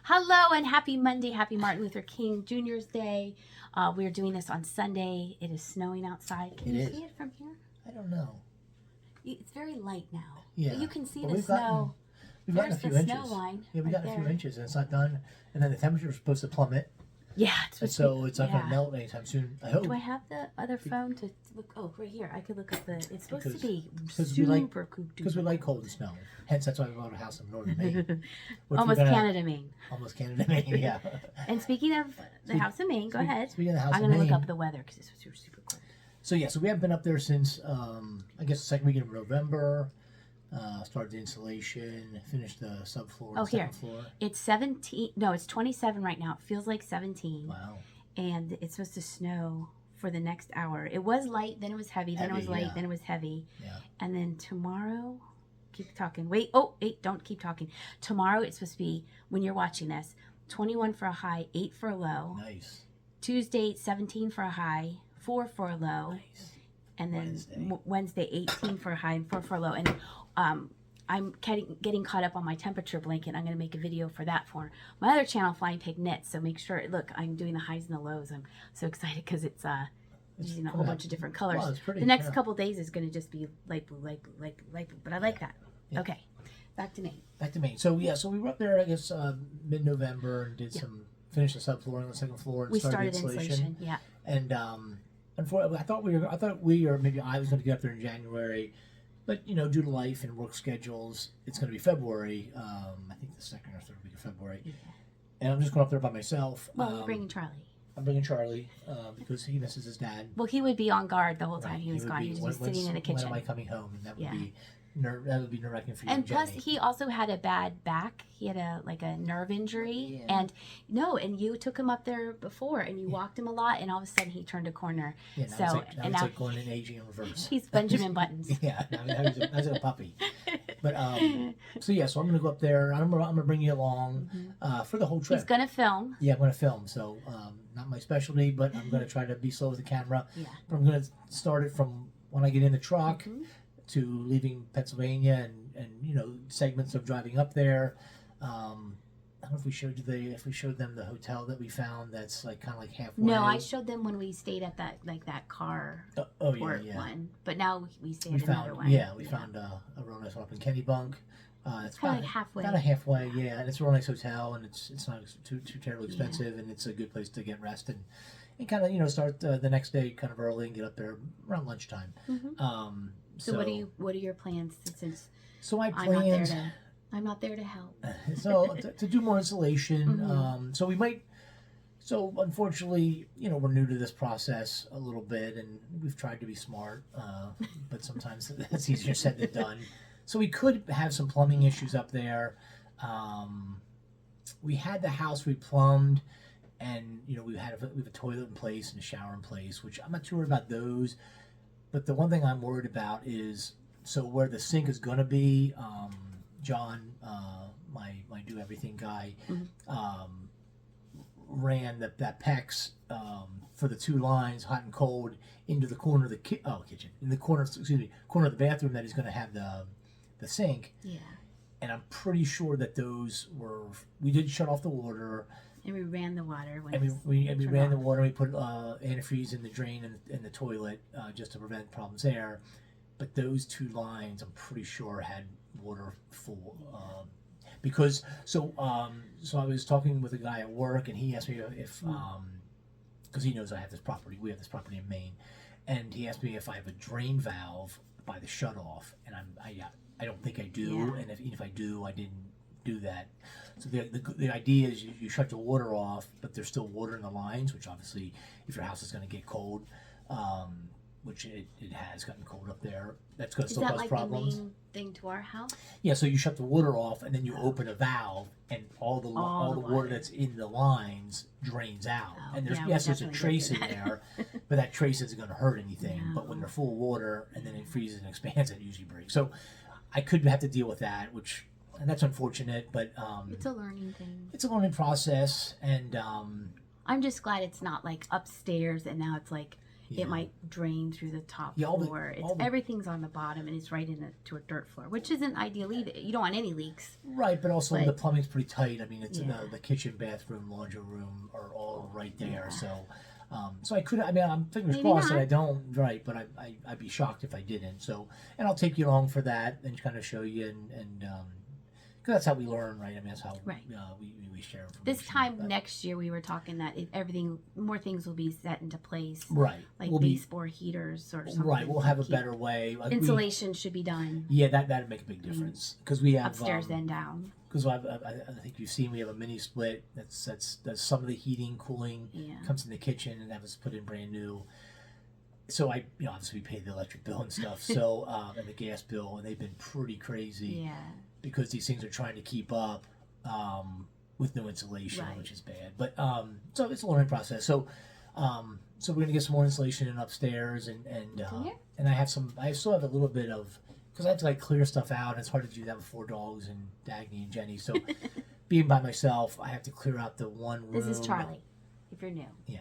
Hello and happy Monday. Happy Martin Luther King Jr.'s Day. We're doing this on Sunday. It is snowing outside. Can you see it from here? I don't know. It's very light now. Yeah. But you can see But the snow. We've gotten a few There's inches. the snow line. Yeah, we right got a few there. inches and it's not done. And then the temperature is supposed to plummet. Yeah. And so it's not going to melt anytime soon. I hope. Do I have the other phone to look? Oh, right here. I could look up the. It's supposed to be Because super we like cold and snow. Hence, that's why we bought a house in northern Maine. Almost Canada, Maine. Almost Canada, Maine, yeah. And speaking of the house in Maine, go ahead. Speaking of the house I'm in going to Maine. look up the weather because it's super cold. So yeah, so we haven't been up there since, I guess the second weekend of November. Started the insulation, finished the subfloor, the second floor. It's 17. No, it's 27 right now. It feels like 17. Wow. And it's supposed to snow for the next hour. It was light, then it was heavy, then it was light, then it was heavy. Yeah. And then tomorrow, keep talking. Wait, don't keep talking. Tomorrow it's supposed to be, when you're watching this, 21 for a high, 8 for a low. Nice. Tuesday, 17 for a high, 4 for a low. Nice. And then Wednesday 18 for a high and 4 for a low. And I'm getting caught up on my temperature blanket. I'm going to make a video for that for my other channel, Flying Pig Knits. So make sure, look, I'm doing the highs and the lows. I'm so excited because it's using a whole bunch of different colors. Wow, it's pretty, the next couple days is going to just be light blue, but I like that. Yeah. Okay, back to Maine. Back to Maine. So yeah, so we were up there, I guess, mid-November and did finished the subfloor on the second floor and we started insulation. Yeah. And unfortunately, I thought we or maybe I was going to get up there in January. But, you know, due to life and work schedules, it's going to be February. I think the second or third week of February. Yeah. And I'm just going up there by myself. Well, we're bringing Charlie. I'm bringing Charlie because he misses his dad. Well, he would be on guard the whole time he was gone. He was just sitting in the kitchen. When am I coming home? And that would be nerve-wracking for you. And plus, he also had a bad back. He had a nerve injury. Yeah. And you took him up there before, and you walked him a lot, and all of a sudden he turned a corner. Yeah, now it's like going in aging in reverse. He's Benjamin Buttons. Yeah, now he's a puppy. But so I'm gonna go up there. I'm gonna bring you along for the whole trip. He's gonna film. Yeah, I'm gonna film. So not my specialty, but I'm gonna try to be slow with the camera. Yeah. But I'm gonna start it from when I get in the truck. To leaving Pennsylvania and you know segments of driving up there. I don't know if we showed them the hotel that we found that's like kind of like halfway. No, I showed them when we stayed at that car one. But now we stay at another one. Yeah, we found a real nice one up in Kennebunk. It's kind of like halfway. About a halfway, yeah, and it's a real nice hotel, and it's not too terribly expensive, and it's a good place to get rest and kind of start the next day kind of early and get up there around lunchtime. So what are your plans since I planned I'm not there to help. So to do more insulation. So we might. So unfortunately, we're new to this process a little bit, and we've tried to be smart, but sometimes that's easier said than done. So we could have some plumbing issues up there. We had the house replumbed, and we have a toilet in place and a shower in place, which I'm not sure about those. But the one thing I'm worried about is where the sink is going to be. John, my do everything guy, ran that PEX for the two lines, hot and cold, into the corner of the kitchen, in the corner of the bathroom that he's going to have the sink. Yeah. And I'm pretty sure that we did shut off the water. And we ran the water. We ran the water. We put antifreeze in the drain and the toilet just to prevent problems there. But those two lines, I'm pretty sure, had water full. Because I was talking with a guy at work, and he asked me if because he knows I have this property. We have this property in Maine, and he asked me if I have a drain valve by the shutoff, and I don't think I do. Yeah. And if I do, I didn't do that. So the idea is you shut the water off, but there's still water in the lines, which obviously if your house is going to get cold, which it has gotten cold up there, that's going to still cause problems. Is that like the main thing to our house? Yeah, so you shut the water off and then you open a valve, and all the water that's in the lines drains out. And there's a trace in there, but that trace isn't going to hurt anything. No. But when they're full of water and then it freezes and expands, it usually breaks. So I could have to deal with that, and that's unfortunate, but it's a learning thing. It's a learning process, and I'm just glad it's not like upstairs and now it's like Yeah. it might drain through the top Yeah, floor. Everything's on the bottom, and it's right to a dirt floor, which isn't ideal either. You don't want any leaks. Right, but also But- the plumbing's pretty tight. I mean, it's Yeah. the kitchen, bathroom, laundry room are all right there. So, so I could. I mean, I'm fingers Maybe crossed that not. I don't. Right, but I'd be shocked if I didn't. So, and I'll take you along for that and kind of show you and because that's how we learn, right? I mean, that's how Right. We share information. This time but- next year, we were talking that if more things will be set into place, right? like we'll baseboard heaters or something. right. We'll have a Keep- better way. Like Insulation should be done yeah, that'd make a big difference because we have upstairs then down. Because I think you've seen we have a mini split that's some of the heating, cooling Yeah. comes in the kitchen, and that was put in brand new. So obviously we paid the electric bill and stuff, so and the gas bill, and they've been pretty crazy Yeah. because these things are trying to keep up with no insulation, Right. which is bad. But so it's a learning process. So so we're gonna get some more insulation in upstairs, and I still have a little bit of. Because I have to like clear stuff out, and it's hard to do that with 4 dogs and Dagny and Jenny. So, being by myself, I have to clear out the one room. This is Charlie, if you're new. Yeah,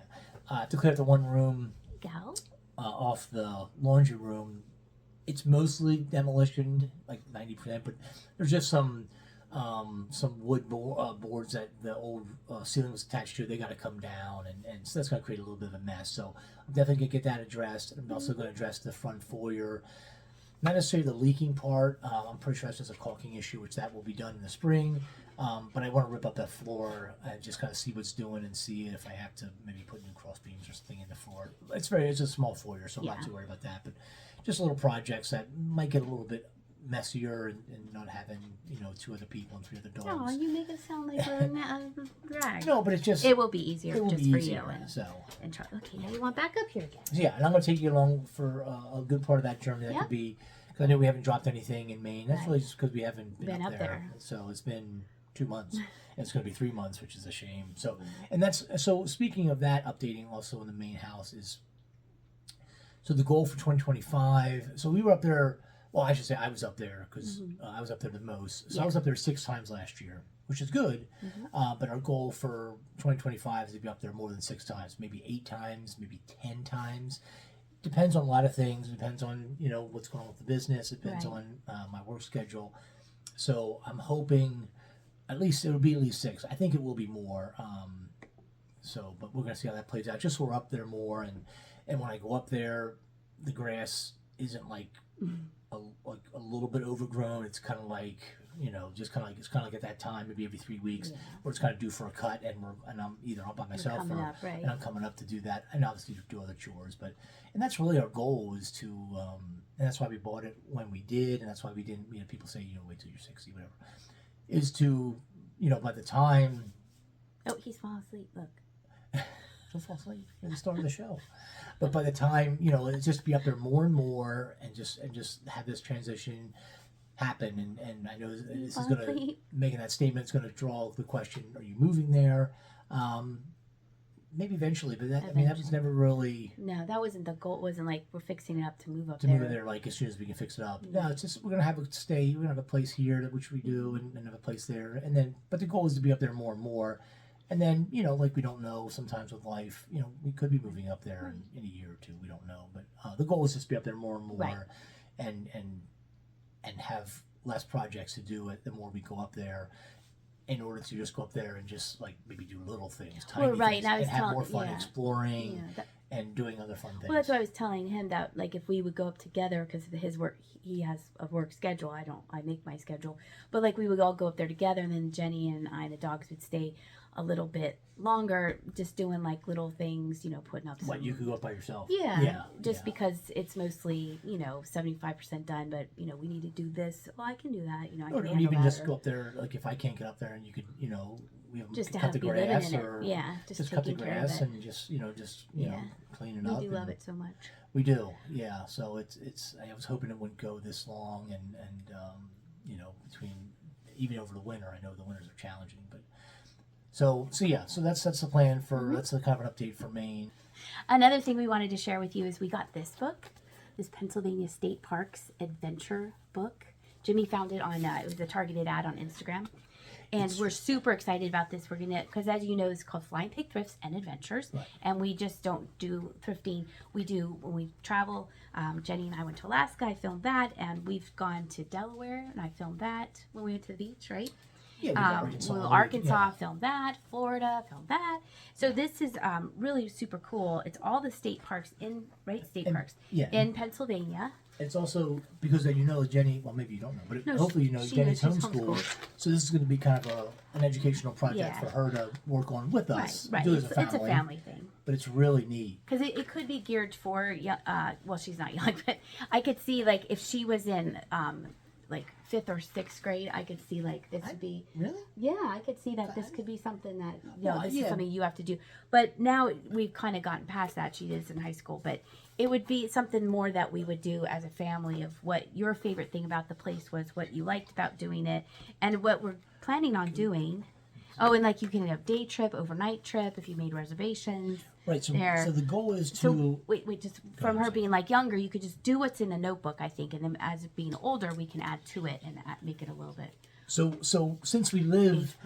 to clear out the one room Go. off the laundry room. It's mostly demolition, like 90%, but there's just some wood boards that the old ceiling was attached to. They got to come down, and so that's going to create a little bit of a mess. So I'm definitely going to get that addressed. I'm also going to address the front foyer. Not necessarily the leaking part. I'm pretty sure that's just a caulking issue, which that will be done in the spring. But I want to rip up that floor and just kind of see what's doing and see if I have to maybe put new cross beams or something in the floor. It's a small foyer, so I'm not too worried about that. But just little projects that might get a little bit messier and not having 2 other people and 3 other dogs. Oh, you make it sound like we're a drag. No, but it's just It will be easier it will just be for easier. you and So Charlie. Okay, now you want back up here again. yeah, and I'm going to take you along for a good part of that journey. That Yep. could be. Because I know we haven't dropped anything in Maine. That's Right. really just because we haven't been up there. there. So it's been 2 months. And it's going to be 3 months, which is a shame. So, and that's so. Speaking of that, updating also in the main house is. So the goal for 2025. So we were up there. Well, I should say I was up there because I was up there the most. So I was up there 6 times last year, which is good. But our goal for 2025 is to be up there more than 6 times, maybe 8 times, maybe 10 times. Depends on a lot of things. Depends on what's going on with the business. Depends Right. on my work schedule. So I'm hoping at least it'll be at least 6. I think it will be more. But we're gonna see how that plays out. Just so we're up there more, and when I go up there, the grass isn't like a little bit overgrown. It's kind of like it's kind of like at that time, maybe every 3 weeks, where it's kind of due for a cut, and I'm either up by myself coming or up, right. and I'm coming up to do that, and obviously do other chores. And that's really our goal is to, and that's why we bought it when we did, and that's why we didn't. People say wait till you're 60, whatever. Is to by the time. Oh, he's falling asleep. Look. Don't fall asleep at the start of the show. But by the time it's just be up there more and more, and just have this transition happen. And I know this is going to making that statement. It's going to draw the question: are you moving there? Maybe eventually, but that was never really. No, that wasn't the goal. It wasn't like we're fixing it up to move up to there. move there like as soon as we can fix it up. No, it's just we're gonna have a stay. We're gonna have a place here, which we do, and have a place there, and then. But the goal is to be up there more and more. And then, like we don't know sometimes with life, we could be moving up there in a year or 2. We don't know. But the goal is just to be up there more and more Right. and have less projects to do the more we go up there in order to just go up there and just like maybe do little things, tiny right, things, and I was have more telling- fun exploring Yeah, and doing other fun things. well, that's what I was telling him, that like if we would go up together, because his work, he has a work schedule. I make my schedule, but like we would all go up there together, and then Jenny and I, the dogs, would stay a little bit longer, just doing like little things, putting up. What, you could go up by yourself? Yeah, just because it's mostly 75% done, but we need to do this. Well, I can do that. I Or can handle even that, just or go up there, like if I can't get up there, and you could, we have just to cut have the be living grass in it. or Yeah, just cut the taking care of grass it. and just Yeah. clean it We up. do love and it so much. We do, yeah. So it's I was hoping it wouldn't go this long, and between even over the winter. I know the winters are challenging, but so that's the plan for that's the kind of an update for Maine. Another thing we wanted to share with you is we got this book, this Pennsylvania State Parks Adventure book. Jimmy found it on it was a targeted ad on Instagram. And we're super excited about this. We're gonna, because as you know, it's called Flying Pig Thrifts and Adventures, Right. and we just don't do thrifting. We do when we travel. Jenny and I went to Alaska. I filmed that, and we've gone to Delaware, and I filmed that when we went to the beach, right? Yeah, we did Arkansas, yeah. filmed that. Florida, filmed that. So this is really super cool. It's all the state parks parks Yeah. in Pennsylvania. It's also because then you know Jenny. Well, maybe you don't know, but No, hopefully you know she Jenny's knows she's homeschooled. homeschooled. So this is going to be kind of an educational project Yeah. for her to work on with us. Right. Do it as It's a family thing. But it's really neat. Because it could be geared for, well, she's not young, but I could see, like, if she was in, like, 5th or 6th grade, I could see, like, this would be... Really? Yeah, I could see that this could be something that, Well, this yeah. is something you have to do. But now we've kind of gotten past that. She is in high school. But it would be something more that we would do as a family of what your favorite thing about the place was, what you liked about doing it, and what we're planning on doing. Oh, and, like, you can have day trip, overnight trip, if you made reservations. Right. So, There. so the goal is to. So wait, just from her ahead. being like younger, you could just do what's in a notebook, I think, and then as it being older, we can add to it and make it a little bit. So since we live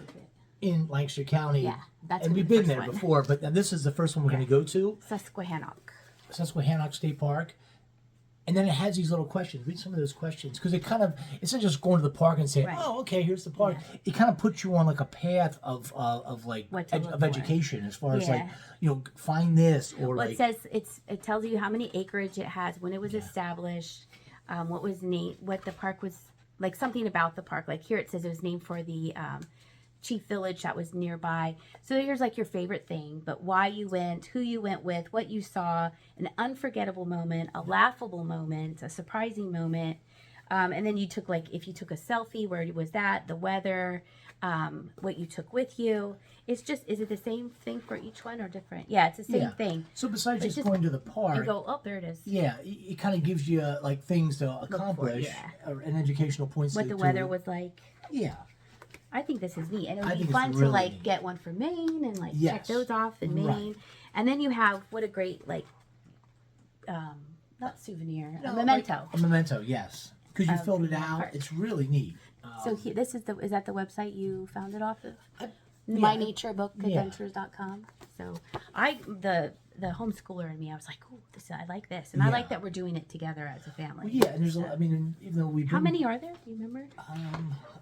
in Lancaster County, Yeah, that's and gonna we've be the been there first one. before, but now this is the first one we're going to go to, Susquehannock State Park. And then it has these little questions. Read some of those questions because it kind of it's not just going to the park and saying, Right. "Oh, okay, here's the park." It kind of puts you on like a path of like What to look of for. education as far as like Yeah. find this or Well, like it says it tells you how many acreage it has, when it was established, what was named, what the park was like, something about the park. Like here it says it was named for the chief village that was nearby. So here's like your favorite thing, but why you went, who you went with, what you saw, an unforgettable moment, a laughable moment, a surprising moment. And then you took, like, if you took a selfie, where was that, the weather, what you took with you. It's just, is it the same thing for each one or different? Yeah, it's the same thing. So besides It's just just- going to the park, You go, oh, there it is. yeah, it kind of gives you like things to accomplish and educational points. What the weather was like. Yeah. I think this is neat. And it I would be think it's fun to, really like, neat. get one for Maine and, like, check Yes. those off in Maine. Right. And then you have, what a great, like, not souvenir, No, a memento. Like, a memento, yes. Because you Of filled it the out. park. It's really neat. So this is is that the website you found it off of? Yeah. MyNatureBookAdventures.com. So the homeschooler in me, I was like, oh, I like this, and I like Yeah. that we're doing it together as a family. Well, yeah, and there's I mean, even though we've How been, many are there? Do you remember?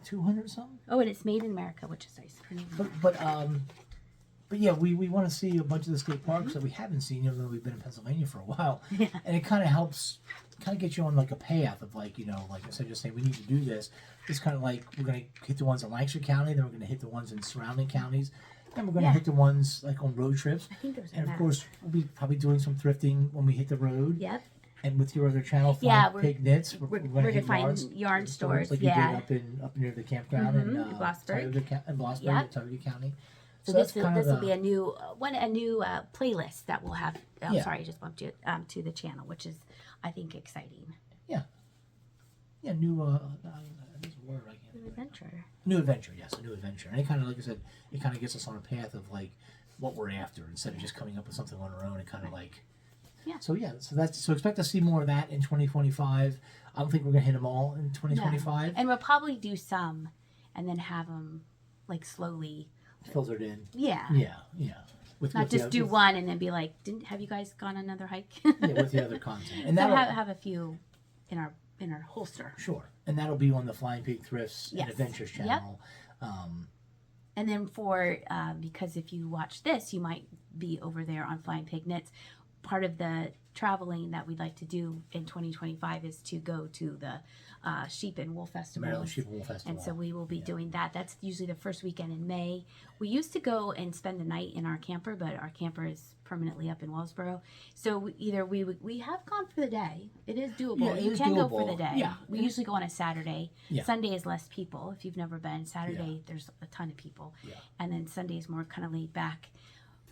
200 something. Oh, and it's made in America, which is nice. Pretty neat. But yeah, we want to see a bunch of the state parks that we haven't seen, even though we've been in Pennsylvania for a while. Yeah. And it kind of helps, kind of get you on like a path of like, like instead of just saying we need to do this, it's kind of like we're going to hit the ones in Lancaster County, then we're going to hit the ones in surrounding counties, then we're going to hit the ones like on road trips. I think there's a And of map. course, we'll be probably doing some thrifting when we hit the road. Yep. And with your other channel, Yeah, Find Pig Knits, we're gonna gonna hit find yarn stores, like yeah. you did up near the campground in Blossburg. Blossburg, Yep. Tioga County. So that's this kind will of be a new playlist that we'll have. Oh, Yeah. sorry, I just bumped you to the channel, which is, I think, exciting. new there's a word I can't New think of. adventure. New adventure, yes, a new adventure. And it kind of, like I said, it kind of gets us on a path of like what we're after instead of just coming up with something on our own. It kind of like Yeah. So expect to see more of that in 2025. I don't think we're gonna hit them all in 2025. And we'll probably do some, and then have them like slowly. Filtered in. Yeah. Yeah. With Not with the just do with- one and then be like, have you guys gone on another hike? Yeah, with the other content. And So that'll have a few in our holster. sure. And that'll be on the Flying Pig Thrifts Yes. and Adventures Yep. channel. And then because if you watch this, you might be over there on Flying Pig Knits. Part of the traveling that we'd like to do in 2025 is to go to the Sheep and Wool Festival. Maryland Sheep and Wool Festival. And so we will be doing that. That's usually the first weekend in May. We used to go and spend the night in our camper, but our camper is permanently up in Wellsboro. So we have gone for the day. It is doable. Yeah, it You is can go for doable. the day. Yeah. We usually go on a Saturday. Yeah. Sunday is less people. If you've never been, Saturday there's a ton of people. Yeah. And then Sunday is more kind of laid back.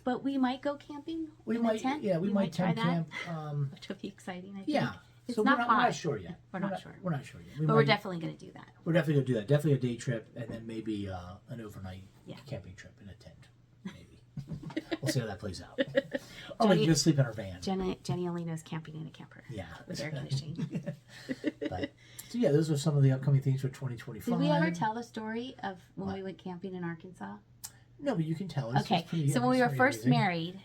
But we might go camping. We in might, a tent. yeah, we might try tent that, camp. which would be exciting. I think. Yeah. It's So not we're hot. not sure yet. We're not sure. We're not sure yet. But we're definitely going to do that. We're definitely gonna do that. Definitely a day trip, and then maybe an overnight Yeah. camping trip in a tent. Maybe. We'll see how that plays out. Or we can just sleep in our van. Jenny only knows camping in a camper. Yeah. With air conditioning. But, so yeah, those are some of the upcoming things for 2025. Did we ever tell the story of when we went camping in Arkansas? No, but you can tell us. Okay, so when we were first married,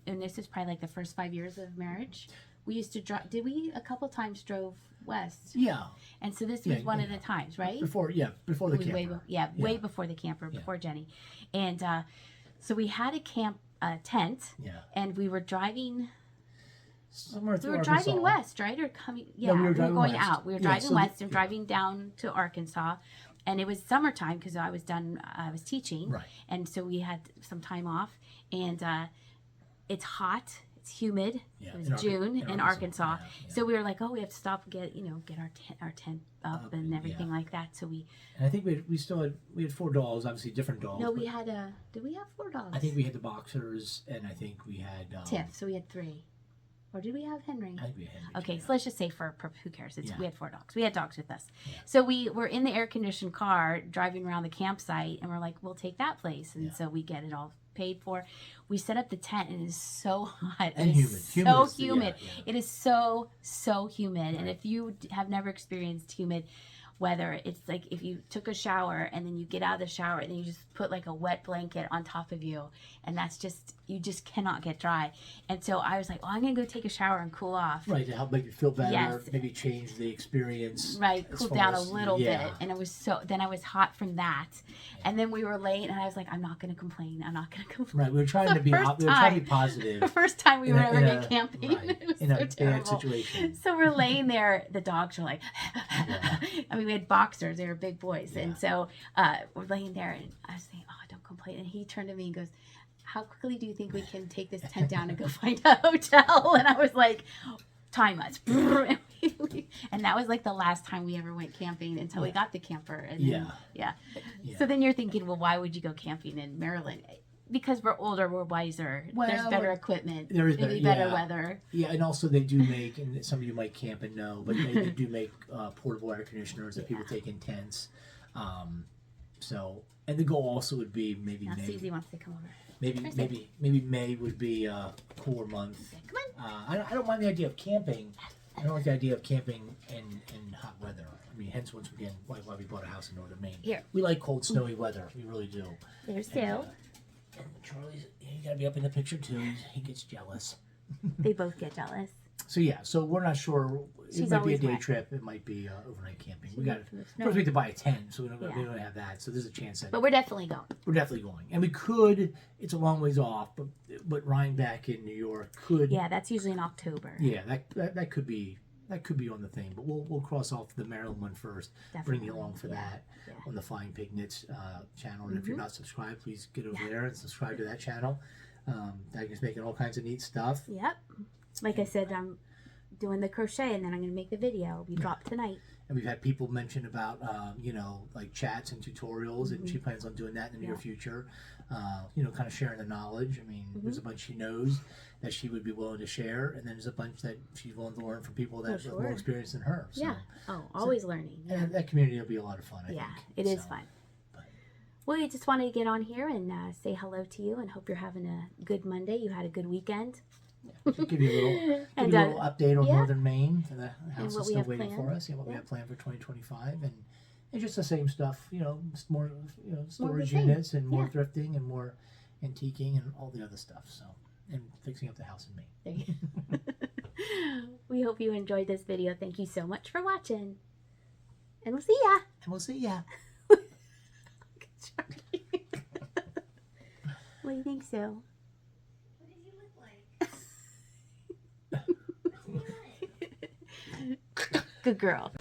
and this was probably like the first 5 years of marriage, we used to drive. Did we a couple times drove west? Yeah. And so this was one of the times, right? Before the camper. Way before the camper, before Jenny. And so we had a tent. Yeah. And we were driving. Somewhere through We were Arkansas. driving west, right? Or coming? Yeah, No, we were going west. out. We were driving west and driving down to Arkansas. And it was summertime because I was teaching. Right. And so we had some time off. And it's hot. It's humid. Yeah, it was June in Arkansas. Yeah. So we were like, oh, we have to stop and get our tent up and everything like that. So we. And I think we had 4 dogs, obviously different dogs. No, we had did we have 4 dogs? I think we had the boxers, and I think we had Tiff. So we had 3. Or did we have Henry? I think we had Henry. Okay, so let's just say for who cares? We had 4 dogs. We had dogs with us. Yeah. So we were in the air-conditioned car driving around the campsite, and we're like, we'll take that place. And so we get it all paid for. We set up the tent, and it is so hot. And humid. So humid. Yeah. It is so humid. Right. And if you have never experienced humid weather, it's like if you took a shower and then you get out of the shower and then you just put like a wet blanket on top of you, and that's just, you just cannot get dry. And so I was like, I'm gonna go take a shower and cool off. Right, to help make you feel better, Yes. maybe change the experience. Right, cool down a little bit. And it was then I was hot from that. And then we were late, and I was like, I'm not gonna complain. Right, we were trying to be positive. The first time we were ever going camping. Right, It was in so a terrible. bad situation. So we're laying there, the dogs are like, I mean, we had boxers, they were big boys. Yeah. And so we're laying there, and I was saying, oh, don't complain. And he turned to me and goes, how quickly do you think we can take this tent down and go find a hotel? And I was like, time us. And that was like the last time we ever went camping until we got the camper. And then, yeah. So then you're thinking, well, why would you go camping in Maryland? Because we're older, we're wiser. Well, there's better equipment. There is maybe better weather. Yeah, and also they do make, and some of you might camp and know, but they do make portable air conditioners that people take in tents. So, and the goal also would be maybe Now May. Susie wants to come over. Maybe May would be a cooler month. Come on. I don't mind the idea of camping. I don't like the idea of camping in hot weather. I mean, hence once again why we bought a house in northern Maine. Here. We like cold, snowy weather. We really do. There's Sue. And Charlie's, you gotta be up in the picture too. He gets jealous. They both get jealous. So yeah, so we're not sure. It She's might be a always day wet. trip. It might be overnight camping. We got No. first we have to buy a tent, so we don't have that. So there's a chance that But we're definitely going. we're definitely going, and we could. It's a long ways off, but Ryan back in New York could. Yeah, that's usually in October. Yeah, that could be on the thing, but we'll cross off the Maryland one first. Definitely. Bring you along for that on the Flying Pig Knits channel. And if you're not subscribed, please get over there and subscribe to that channel. Diana's making all kinds of neat stuff. Yep. Like I said, I'm doing the crochet, and then I'm going to make the video. We drop tonight. And we've had people mention about, like chats and tutorials, and she plans on doing that in the near future. Kind of sharing the knowledge. I mean, there's a bunch she knows that she would be willing to share, and then there's a bunch that she's willing to learn from people that have more experience than her. So, Yeah. Oh, always learning. Yeah. And that community will be a lot of fun, I think. It is fun. Well, we just wanted to get on here and say hello to you, and hope you're having a good Monday. You had a good weekend. Just give you a little update on northern Maine. The house is still waiting for us. What we have planned for 2025, and just the same stuff. More storage units and more thrifting and more antiquing and all the other stuff. So, and fixing up the house in Maine. There you We hope you enjoyed this video. Thank you so much for watching, and we'll see ya. What do you think, Sue? Good girl.